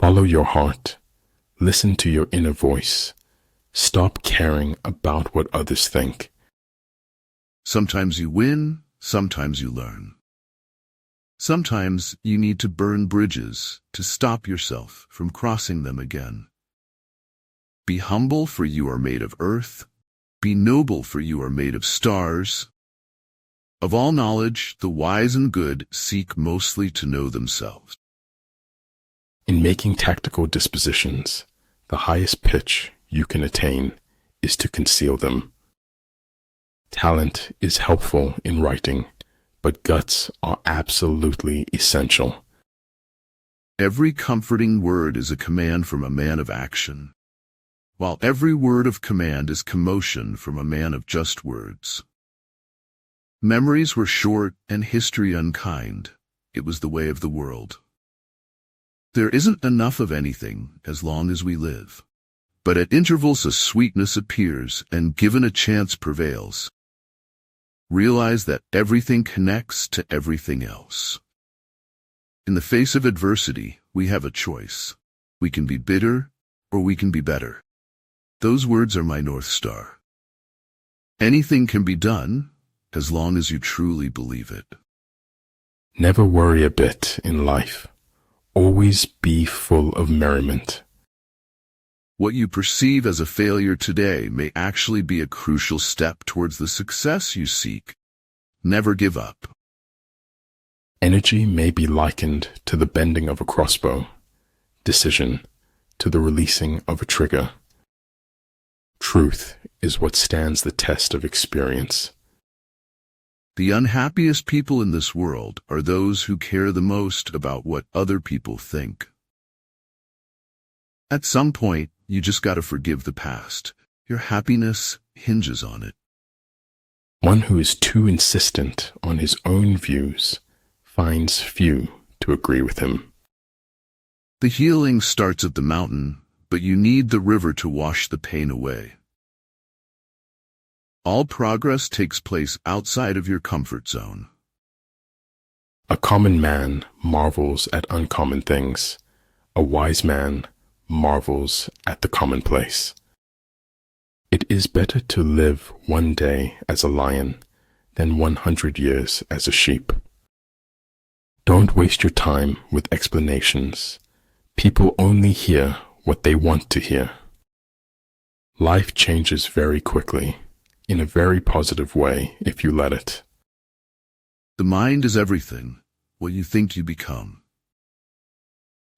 Follow your heart. Listen to your inner voice. Stop caring about what others think. Sometimes you win, sometimes you learn. Sometimes you need to burn bridges to stop yourself from crossing them again. Be humble, for you are made of earth. Be noble, for you are made of stars. Of all knowledge, the wise and good seek mostly to know themselves. In making tactical dispositions, the highest pitch you can attain is to conceal them. Talent is helpful in writing, but guts are absolutely essential. Every comforting word is a command from a man of action, while every word of command is commotion from a man of just words. Memories were short and history unkind. It was the way of the world. There isn't enough of anything as long as we live. But at intervals a sweetness appears, and given a chance prevails. Realize that everything connects to everything else. In the face of adversity, we have a choice. We can be bitter, or we can be better. Those words are my North Star. Anything can be done, as long as you truly believe it. Never worry a bit in life. Always be full of merriment. What you perceive as a failure today may actually be a crucial step towards the success you seek. Never give up. Energy may be likened to the bending of a crossbow, decision to the releasing of a trigger. Truth is what stands the test of experience. The unhappiest people in this world are those who care the most about what other people think. At some point, you just gotta forgive the past. Your happiness hinges on it. One who is too insistent on his own views finds few to agree with him. The healing starts at the mountain, but you need the river to wash the pain away. All progress takes place outside of your comfort zone. A common man marvels at uncommon things. A wise man marvels at the commonplace. It is better to live one day as a lion than 100 years as a sheep. Don't waste your time with explanations. People only hear what they want to hear. Life changes very quickly, in a very positive way if you let it. The mind is everything, what you think you become.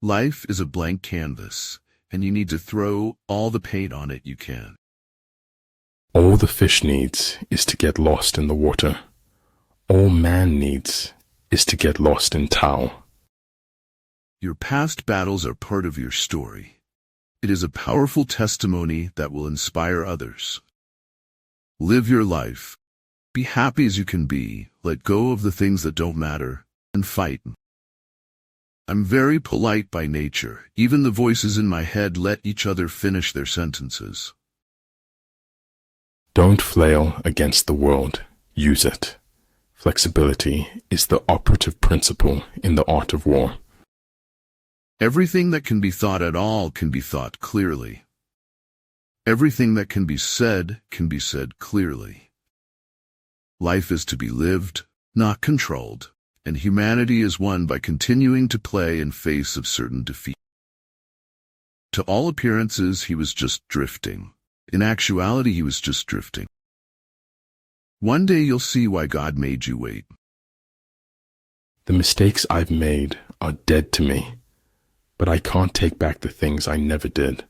Life is a blank canvas, and you need to throw all the paint on it you can. All the fish needs is to get lost in the water. All man needs is to get lost in Tao. Your past battles are part of your story. It is a powerful testimony that will inspire others. Live your life. Be happy as you can be. Let go of the things that don't matter, and fight. I'm very polite by nature. Even the voices in my head let each other finish their sentences. Don't flail against the world. Use it. Flexibility is the operative principle in the art of war. Everything that can be thought at all can be thought clearly. Everything that can be said clearly. Life is to be lived, not controlled, and humanity is won by continuing to play in face of certain defeat. To all appearances, he was just drifting. In actuality, he was just drifting. One day you'll see why God made you wait. The mistakes I've made are dead to me, but I can't take back the things I never did.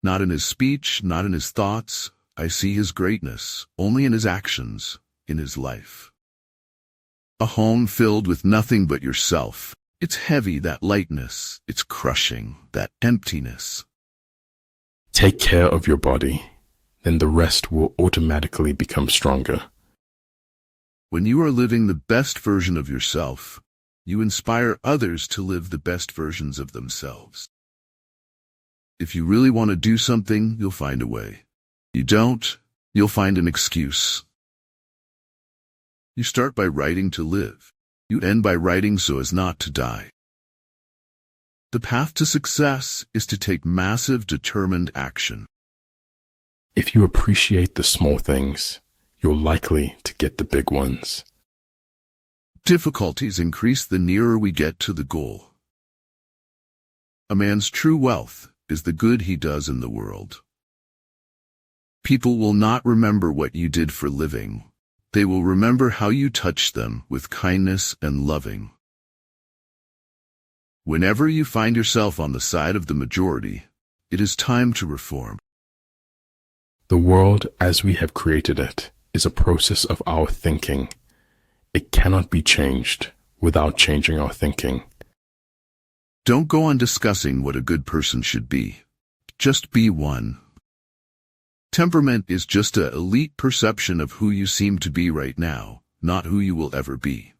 Not in his speech, not in his thoughts. I see his greatness, only in his actions, in his life. A home filled with nothing but yourself. It's heavy, that lightness. It's crushing, that emptiness. Take care of your body, then the rest will automatically become stronger. When you are living the best version of yourself, you inspire others to live the best versions of themselves. If you really want to do something, you'll find a way. You don't, you'll find an excuse. You start by writing to live. You end by writing so as not to die. The path to success is to take massive, determined action. If you appreciate the small things, you're likely to get the big ones. Difficulties increase the nearer we get to the goal. A man's true wealth is the good he does in the world. People will not remember what you did for living. They will remember how you touched them with kindness and loving. Whenever you find yourself on the side of the majority, it is time to reform. The world as we have created it is a process of our thinking. It cannot be changed without changing our thinking. Don't go on discussing what a good person should be. Just be one. Temperament is just an elite perception of who you seem to be right now, not who you will ever be.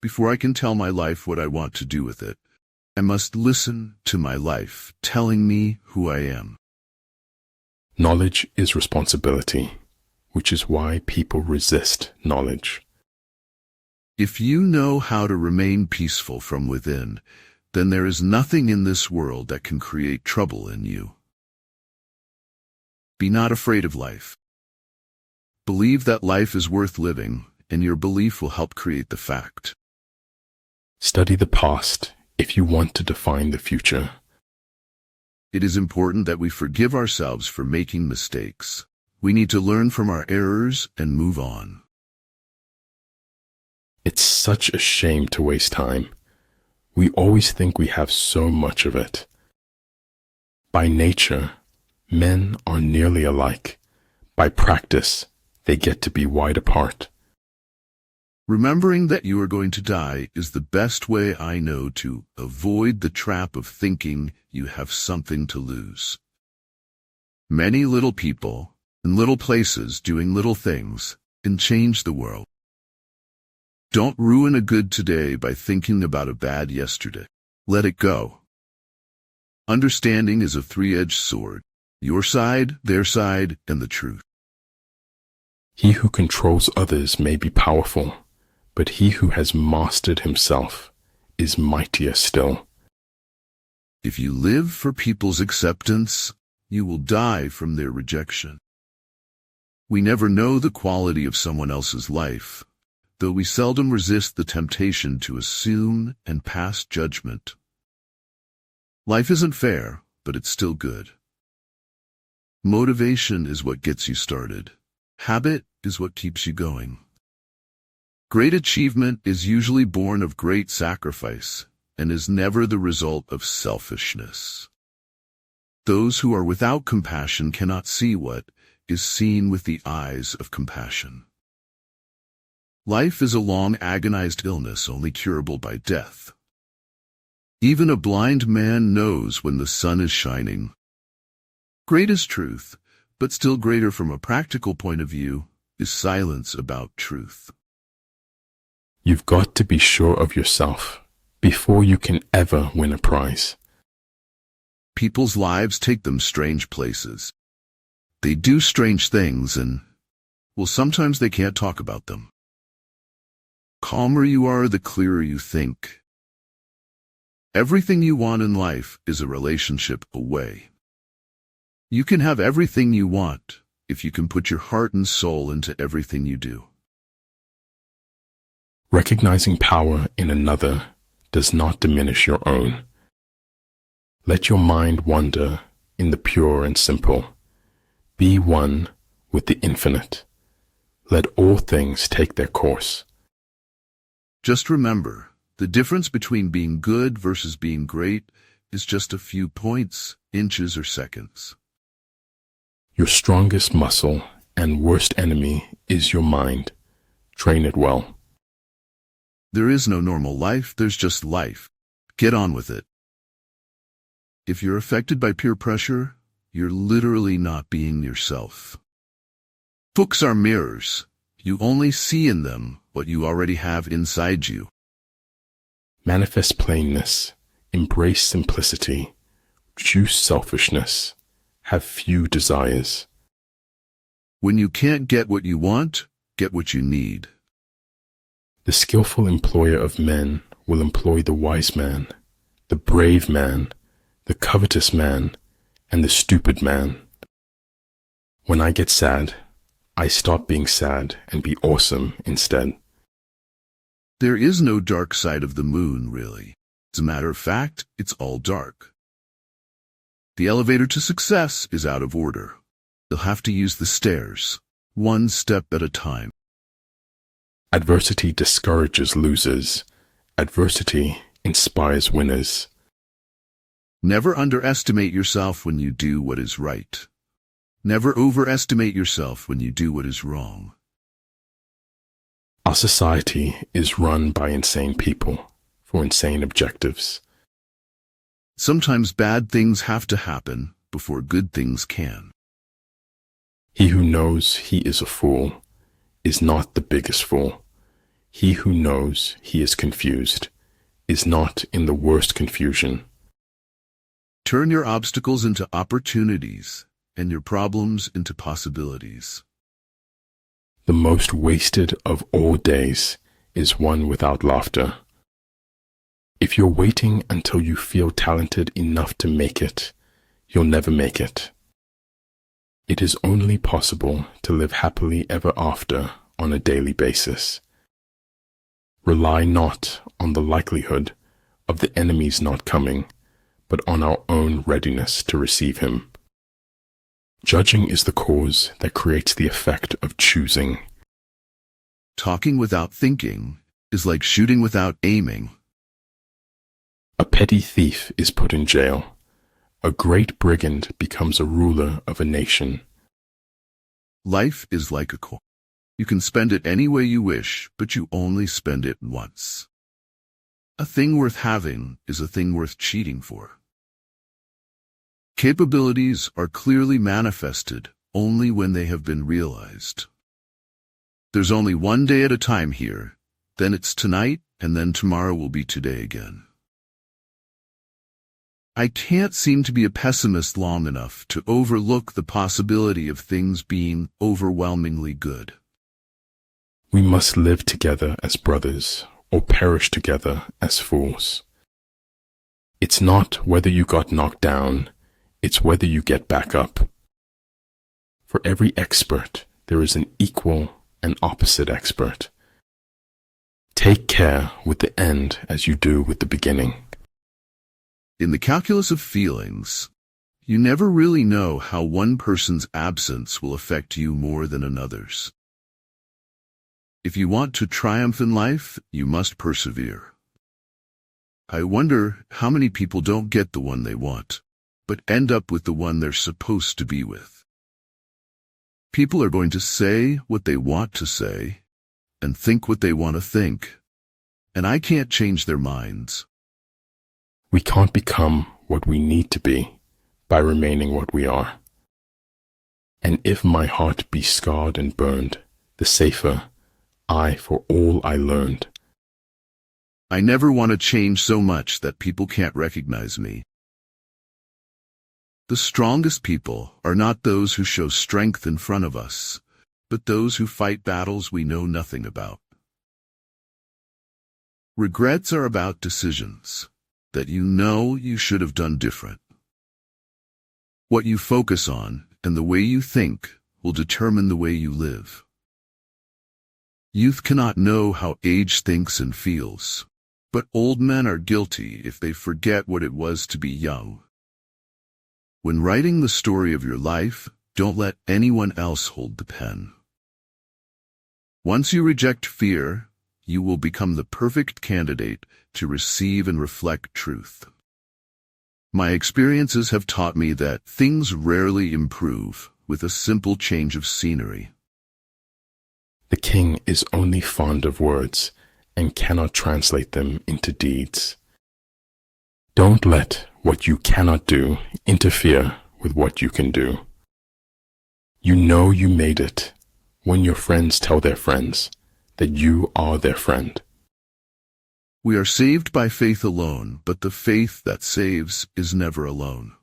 Before I can tell my life what I want to do with it, I must listen to my life telling me who I am. Knowledge is responsibility, which is why people resist knowledge. If you know how to remain peaceful from within, then there is nothing in this world that can create trouble in you. Be not afraid of life. Believe that life is worth living, and your belief will help create the fact. Study the past if you want to define the future. It is important that we forgive ourselves for making mistakes. We need to learn from our errors and move on. It's such a shame to waste time. We always think we have so much of it. By nature, men are nearly alike. By practice, they get to be wide apart. Remembering that you are going to die is the best way I know to avoid the trap of thinking you have something to lose. Many little people in little places doing little things can change the world. Don't ruin a good today by thinking about a bad yesterday. Let it go. Understanding is a three-edged sword. Your side, their side, and the truth. He who controls others may be powerful, but he who has mastered himself is mightier still. If you live for people's acceptance, you will die from their rejection. We never know the quality of someone else's life, though we seldom resist the temptation to assume and pass judgment. Life isn't fair, but it's still good. Motivation is what gets you started. Habit is what keeps you going. Great achievement is usually born of great sacrifice and is never the result of selfishness. Those who are without compassion cannot see what is seen with the eyes of compassion. Life is a long, agonized illness only curable by death. Even a blind man knows when the sun is shining. Great is truth, but still greater from a practical point of view is silence about truth. You've got to be sure of yourself before you can ever win a prize. People's lives take them strange places. They do strange things and, well, sometimes they can't talk about them. Calmer you are, the clearer you think. Everything you want in life is a relationship away. You can have everything you want if you can put your heart and soul into everything you do. Recognizing power in another does not diminish your own. Let your mind wander in the pure and simple. Be one with the infinite. Let all things take their course. Just remember, the difference between being good versus being great is just a few points, inches, or seconds. Your strongest muscle and worst enemy is your mind. Train it well. There is no normal life, there's just life. Get on with it. If you're affected by peer pressure, you're literally not being yourself. Books are mirrors. You only see in them what you already have inside you. Manifest plainness. Embrace simplicity. Choose selfishness. Have few desires. When you can't get what you want, get what you need. The skillful employer of men will employ the wise man, the brave man, the covetous man, and the stupid man. When I get sad, I stop being sad and be awesome instead. There is no dark side of the moon, really. As a matter of fact, it's all dark. The elevator to success is out of order. You'll have to use the stairs, one step at a time. Adversity discourages losers. Adversity inspires winners. Never underestimate yourself when you do what is right. Never overestimate yourself when you do what is wrong. Our society is run by insane people for insane objectives. Sometimes bad things have to happen before good things can. He who knows he is a fool is not the biggest fool. He who knows he is confused is not in the worst confusion. Turn your obstacles into opportunities and your problems into possibilities. The most wasted of all days is one without laughter. If you're waiting until you feel talented enough to make it, you'll never make it. It is only possible to live happily ever after on a daily basis. Rely not on the likelihood of the enemy's not coming, but on our own readiness to receive him. Judging is the cause that creates the effect of choosing. Talking without thinking is like shooting without aiming. A petty thief is put in jail. A great brigand becomes a ruler of a nation. Life is like a coin. You can spend it any way you wish, but you only spend it once. A thing worth having is a thing worth cheating for. Capabilities are clearly manifested only when they have been realized. There's only one day at a time here, then it's tonight, and then tomorrow will be today again. I can't seem to be a pessimist long enough to overlook the possibility of things being overwhelmingly good. We must live together as brothers or perish together as fools. It's not whether you got knocked down, it's whether you get back up. For every expert, there is an equal and opposite expert. Take care with the end as you do with the beginning. In the calculus of feelings, you never really know how one person's absence will affect you more than another's. If you want to triumph in life, you must persevere. I wonder how many people don't get the one they want, but end up with the one they're supposed to be with. People are going to say what they want to say and think what they want to think, and I can't change their minds. We can't become what we need to be by remaining what we are. And if my heart be scarred and burned, the safer I for all I learned. I never want to change so much that people can't recognize me. The strongest people are not those who show strength in front of us, but those who fight battles we know nothing about. Regrets are about decisions that you know you should have done different. What you focus on and the way you think will determine the way you live. Youth cannot know how age thinks and feels, but old men are guilty if they forget what it was to be young. When writing the story of your life, don't let anyone else hold the pen. Once you reject fear, you will become the perfect candidate to receive and reflect truth. My experiences have taught me that things rarely improve with a simple change of scenery. The king is only fond of words and cannot translate them into deeds. Don't let what you cannot do interfere with what you can do. You know you made it when your friends tell their friends that you are their friend. We are saved by faith alone, but the faith that saves is never alone.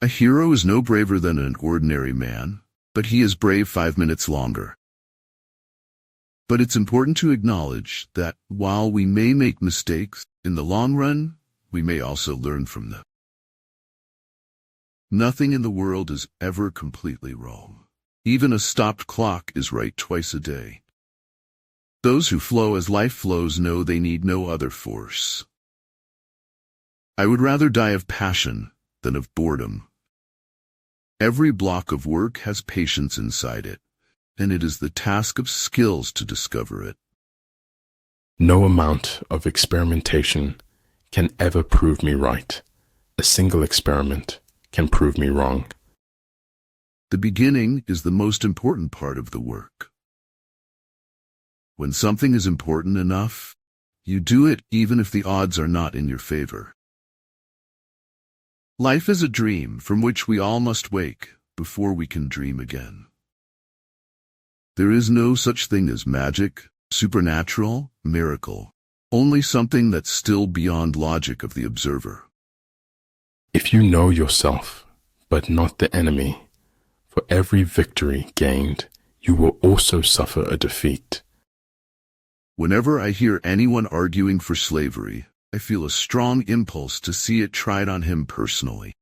A hero is no braver than an ordinary man, but he is brave 5 minutes longer. But it's important to acknowledge that while we may make mistakes, in the long run, we may also learn from them. Nothing in the world is ever completely wrong. Even a stopped clock is right twice a day. Those who flow as life flows know they need no other force. I would rather die of passion than of boredom. Every block of work has patience inside it, and it is the task of skills to discover it. No amount of experimentation can ever prove me right. A single experiment can prove me wrong. The beginning is the most important part of the work. When something is important enough, you do it even if the odds are not in your favor. Life is a dream from which we all must wake before we can dream again. There is no such thing as magic, supernatural, miracle, only something that's still beyond logic of the observer. If you know yourself, but not the enemy, for every victory gained, you will also suffer a defeat. Whenever I hear anyone arguing for slavery, I feel a strong impulse to see it tried on him personally.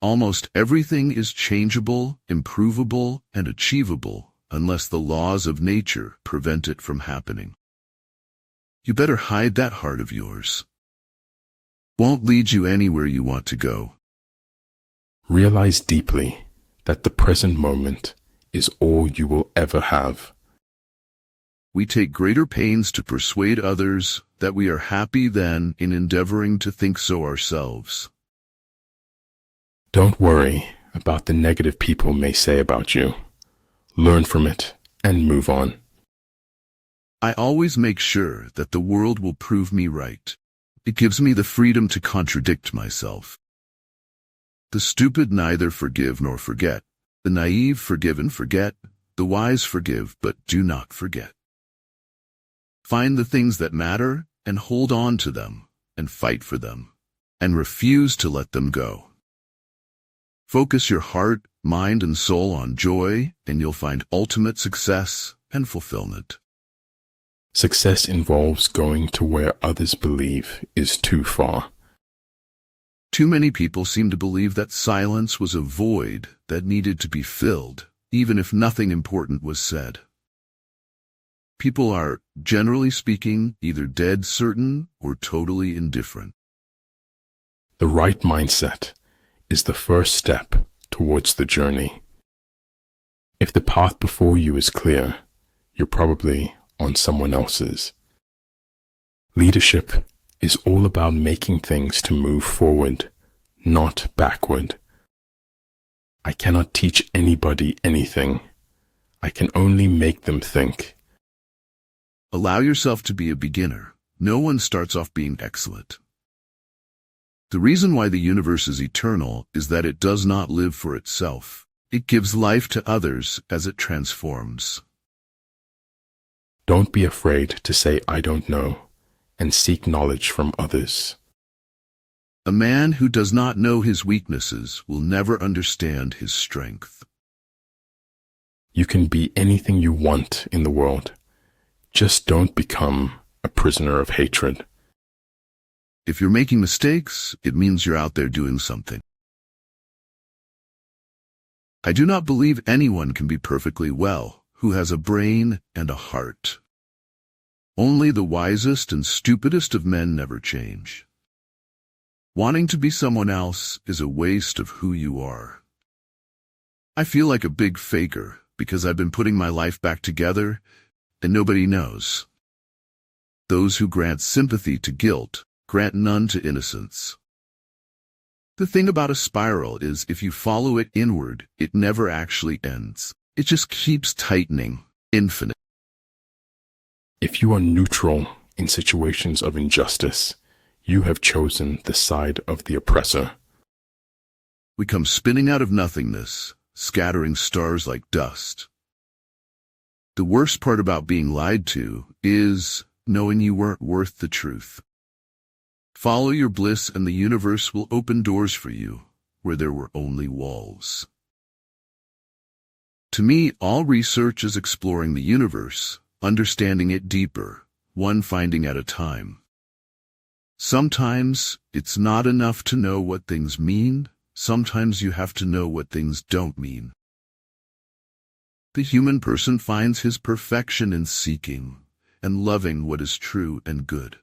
Almost everything is changeable, improvable, and achievable unless the laws of nature prevent it from happening. You better hide that heart of yours. Won't lead you anywhere you want to go. Realize deeply that the present moment is all you will ever have. We take greater pains to persuade others that we are happy than in endeavoring to think so ourselves. Don't worry about the negative people may say about you. Learn from it and move on. I always make sure that the world will prove me right. It gives me the freedom to contradict myself. The stupid neither forgive nor forget. The naive forgive and forget. The wise forgive but do not forget. Find the things that matter and hold on to them and fight for them and refuse to let them go. Focus your heart, mind, and soul on joy, and you'll find ultimate success and fulfillment. Success involves going to where others believe is too far. Too many people seem to believe that silence was a void that needed to be filled, even if nothing important was said. People are, generally speaking, either dead certain or totally indifferent. The right mindset is the first step towards the journey. If the path before you is clear, you're probably on someone else's. Leadership is all about making things to move forward, not backward. I cannot teach anybody anything. I can only make them think. Allow yourself to be a beginner. No one starts off being excellent. The reason why the universe is eternal is that it does not live for itself. It gives life to others as it transforms. Don't be afraid to say I don't know and seek knowledge from others. A man who does not know his weaknesses will never understand his strength. You can be anything you want in the world. Just don't become a prisoner of hatred. If you're making mistakes, it means you're out there doing something. I do not believe anyone can be perfectly well who has a brain and a heart. Only the wisest and stupidest of men never change. Wanting to be someone else is a waste of who you are. I feel like a big faker because I've been putting my life back together and nobody knows. Those who grant sympathy to guilt grant none to innocence. The thing about a spiral is if you follow it inward, it never actually ends. It just keeps tightening, infinite. If you are neutral in situations of injustice, you have chosen the side of the oppressor. We come spinning out of nothingness, scattering stars like dust. The worst part about being lied to is knowing you weren't worth the truth. Follow your bliss and the universe will open doors for you where there were only walls. To me, all research is exploring the universe, understanding it deeper, one finding at a time. Sometimes it's not enough to know what things mean. Sometimes you have to know what things don't mean. The human person finds his perfection in seeking and loving what is true and good.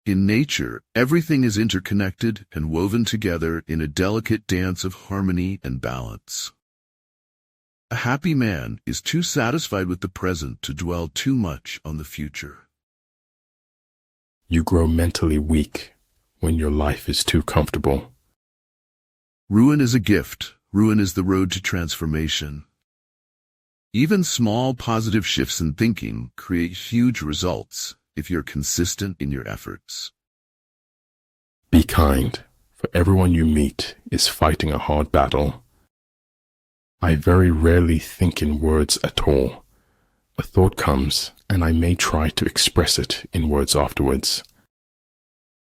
In nature, everything is interconnected and woven together in a delicate dance of harmony and balance. A happy man is too satisfied with the present to dwell too much on the future. You grow mentally weak when your life is too comfortable. Ruin is a gift. Ruin is the road to transformation. Even small positive shifts in thinking create huge results if you're consistent in your efforts. Be kind, for everyone you meet is fighting a hard battle. I very rarely think in words at all. A thought comes, and I may try to express it in words afterwards.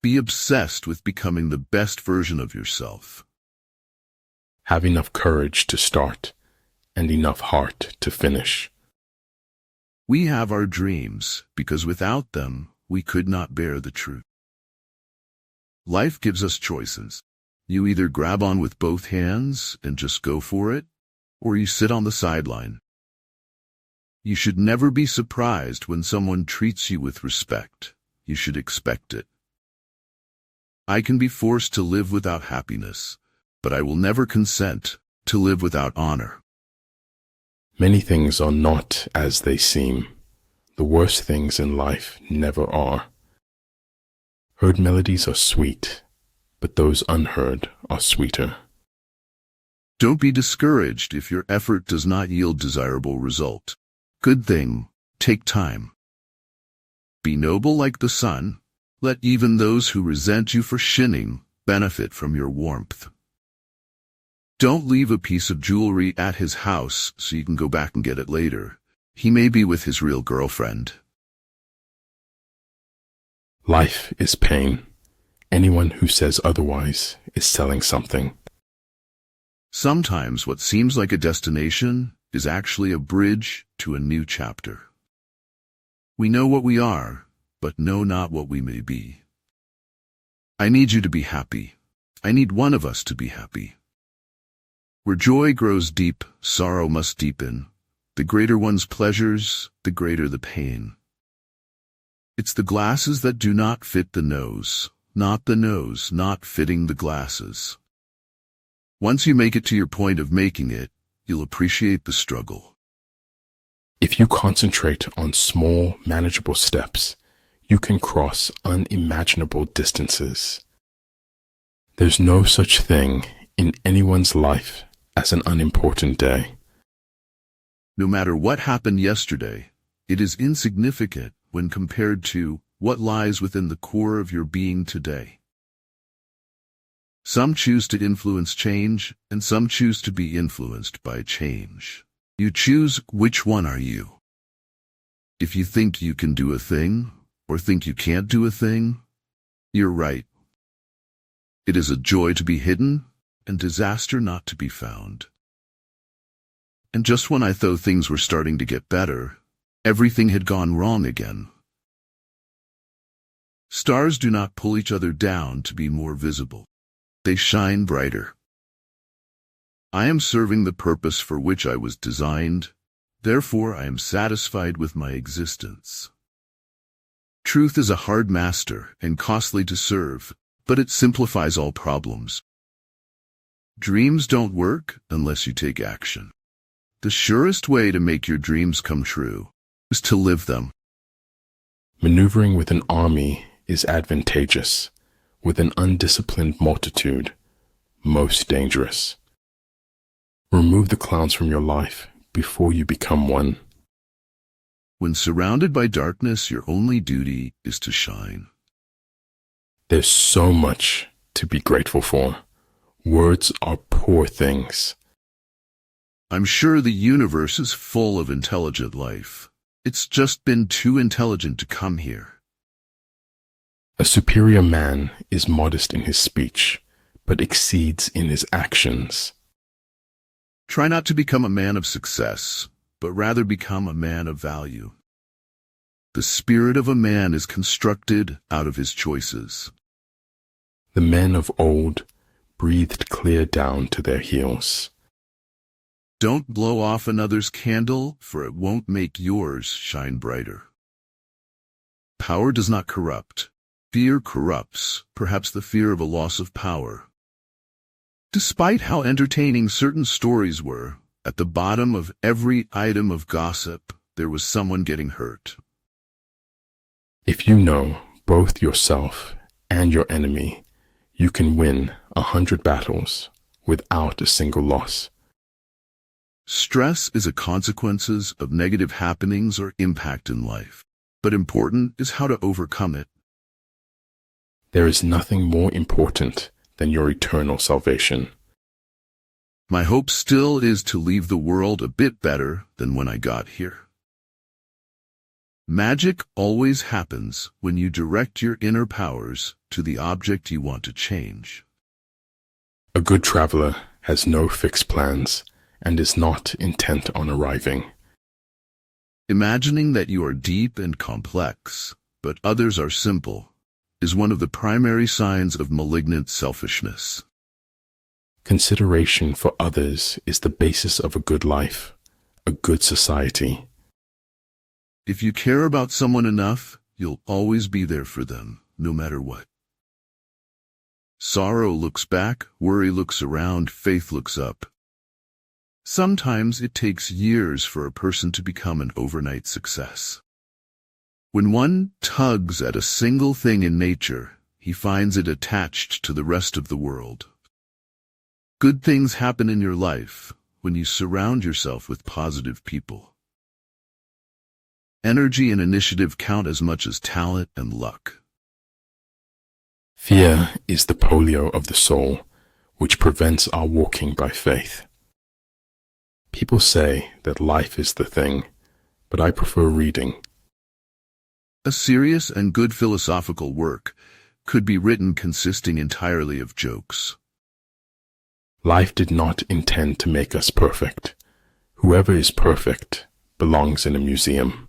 Be obsessed with becoming the best version of yourself. Have enough courage to start, and enough heart to finish. We have our dreams because without them, we could not bear the truth. Life gives us choices. You either grab on with both hands and just go for it, or you sit on the sideline. You should never be surprised when someone treats you with respect. You should expect it. I can be forced to live without happiness, but I will never consent to live without honor. Many things are not as they seem. The worst things in life never are. Heard melodies are sweet, but those unheard are sweeter. Don't be discouraged if your effort does not yield desirable result. Good thing, take time. Be noble like the sun. Let even those who resent you for shinning benefit from your warmth. Don't leave a piece of jewelry at his house so you can go back and get it later. He may be with his real girlfriend. Life is pain. Anyone who says otherwise is selling something. Sometimes what seems like a destination is actually a bridge to a new chapter. We know what we are, but know not what we may be. I need you to be happy. I need one of us to be happy. Where joy grows deep, sorrow must deepen. The greater one's pleasures, the greater the pain. It's the glasses that do not fit the nose, not the nose not fitting the glasses. Once you make it to your point of making it, you'll appreciate the struggle. If you concentrate on small, manageable steps, you can cross unimaginable distances. There's no such thing in anyone's life as an unimportant day. No matter what happened yesterday, it is insignificant when compared to what lies within the core of your being today. Some choose to influence change, and some choose to be influenced by change. You choose which one are you. If you think you can do a thing, or think you can't do a thing, you're right. It is a joy to be hidden, and disaster not to be found. And just when I thought things were starting to get better, everything had gone wrong again. Stars do not pull each other down to be more visible. They shine brighter. I am serving the purpose for which I was designed, therefore I am satisfied with my existence. Truth is a hard master and costly to serve, but it simplifies all problems. Dreams don't work unless you take action. The surest way to make your dreams come true is to live them. Maneuvering with an army is advantageous. With an undisciplined multitude, most dangerous. Remove the clowns from your life before you become one. When surrounded by darkness, your only duty is to shine. There's so much to be grateful for. Words are poor things. I'm sure the universe is full of intelligent life. It's just been too intelligent to come here. A superior man is modest in his speech, but exceeds in his actions. Try not to become a man of success, but rather become a man of value. The spirit of a man is constructed out of his choices. The men of old breathed clear down to their heels. Don't blow off another's candle, for it won't make yours shine brighter. Power does not corrupt. Fear corrupts, perhaps the fear of a loss of power. Despite how entertaining certain stories were, at the bottom of every item of gossip, there was someone getting hurt. If you know both yourself and your enemy, you can win 100 battles without a single loss. Stress is a consequence of negative happenings or impact in life, but important is how to overcome it. There is nothing more important than your eternal salvation. My hope still is to leave the world a bit better than when I got here. Magic always happens when you direct your inner powers to the object you want to change. A good traveler has no fixed plans and is not intent on arriving. Imagining that you are deep and complex, but others are simple, is one of the primary signs of malignant selfishness. Consideration for others is the basis of a good life, a good society. If you care about someone enough, you'll always be there for them, no matter what. Sorrow looks back, worry looks around, faith looks up. Sometimes it takes years for a person to become an overnight success. When one tugs at a single thing in nature, he finds it attached to the rest of the world. Good things happen in your life when you surround yourself with positive people. Energy and initiative count as much as talent and luck. Fear is the polio of the soul, which prevents our walking by faith. People say that life is the thing, but I prefer reading. A serious and good philosophical work could be written consisting entirely of jokes. Life did not intend to make us perfect. Whoever is perfect belongs in a museum.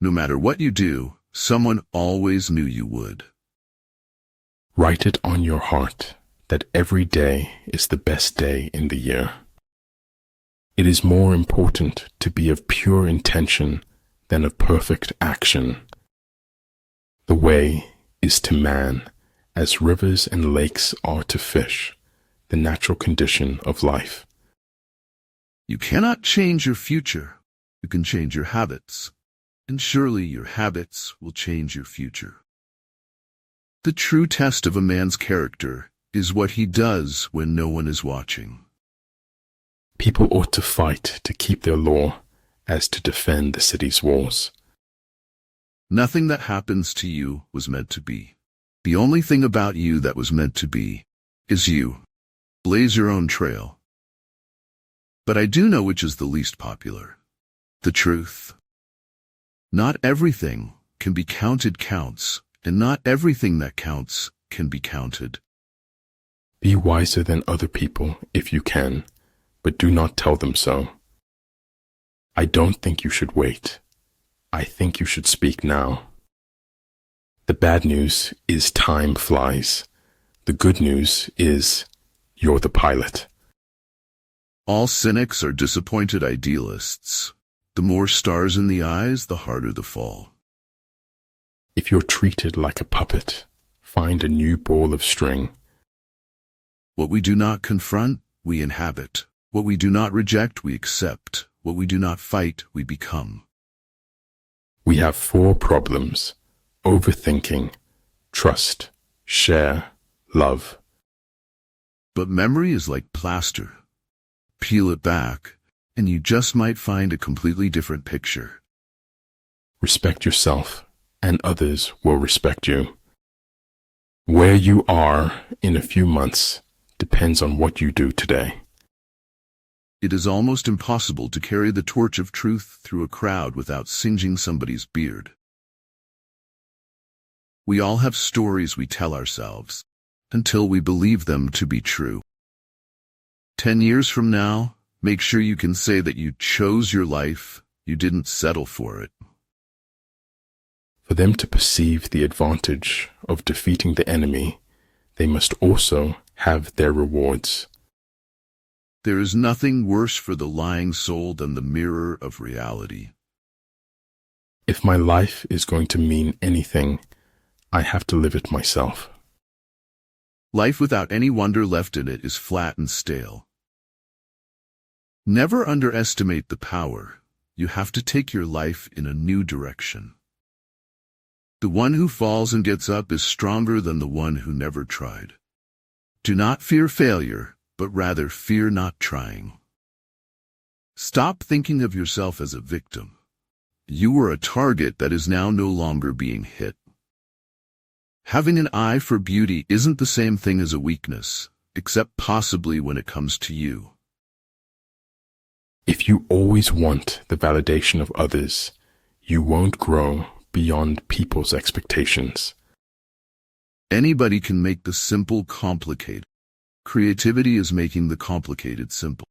No matter what you do, someone always knew you would. Write it on your heart that every day is the best day in the year. It is more important to be of pure intention than of perfect action. The way is to man as rivers and lakes are to fish, the natural condition of life. You cannot change your future. You can change your habits, and surely your habits will change your future. The true test of a man's character is what he does when no one is watching. People ought to fight to keep their law as to defend the city's walls. Nothing that happens to you was meant to be. The only thing about you that was meant to be is you. Blaze your own trail. But I do know which is the least popular. The truth. Not everything can be counted counts, and not everything that counts can be counted. Be wiser than other people if you can, but do not tell them so. I don't think you should wait. I think you should speak now. The bad news is time flies. The good news is you're the pilot. All cynics are disappointed idealists. The more stars in the eyes, the harder the fall. If you're treated like a puppet, find a new ball of string. What we do not confront, we inhabit. What we do not reject, we accept. What we do not fight, we become. We have 4 problems: overthinking, trust, share, love. But memory is like plaster. Peel it back, and you just might find a completely different picture. Respect yourself, and others will respect you. Where you are in a few months depends on what you do today. It is almost impossible to carry the torch of truth through a crowd without singeing somebody's beard. We all have stories we tell ourselves, until we believe them to be true. 10 years from now, make sure you can say that you chose your life, you didn't settle for it. For them to perceive the advantage of defeating the enemy, they must also have their rewards. There is nothing worse for the lying soul than the mirror of reality. If my life is going to mean anything, I have to live it myself. Life without any wonder left in it is flat and stale. Never underestimate the power. You have to take your life in a new direction. The one who falls and gets up is stronger than the one who never tried. Do not fear failure, but rather fear not trying. Stop thinking of yourself as a victim. You were a target that is now no longer being hit. Having an eye for beauty isn't the same thing as a weakness, except possibly when it comes to you. If you always want the validation of others, you won't grow beyond people's expectations. Anybody can make the simple complicated. Creativity is making the complicated simple.